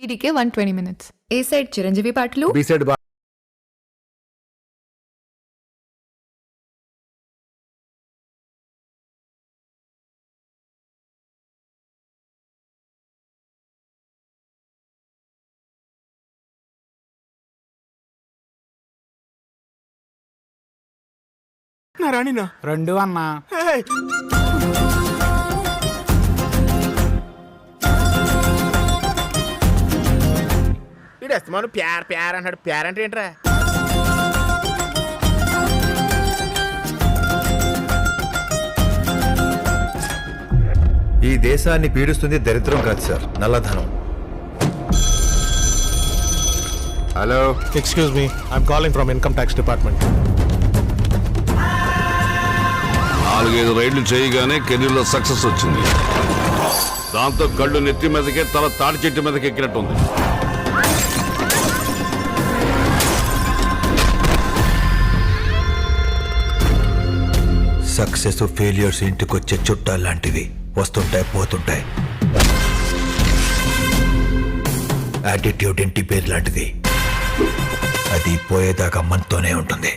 టీడీకే 120 minutes. ఏ side Chiranjeevi పాటలు, B side రాణినా రెండు అన్నా. ఇడేస్తాను ప్యార్ ప్యార్ అన్నాడు. ప్యార్ అంటే ఏంట్రా? ఈ దేశాన్ని పీడిస్తుంది దరిద్రం కాదు సార్, నల్లధనం. Hello, excuse me, I'm calling from income tax department. 4-5 రైడ్లు చేయగానే కెరీర్లో సక్సెస్ వచ్చింది. దాంతో కళ్ళు నెత్తి మీదకే, తల తాడి చెట్టు మీదకి ఎక్కినట్టుంది. సక్సెస్ ఫెయిల్యూర్స్ ఇంటికొచ్చే చుట్టాలు లాంటివి, వస్తుంటాయి పోతుంటాయి. యాటిట్యూడ్ ఇంటి పేరు లాంటిది, అది పోయేదాకా మనతోనే ఉంటుంది.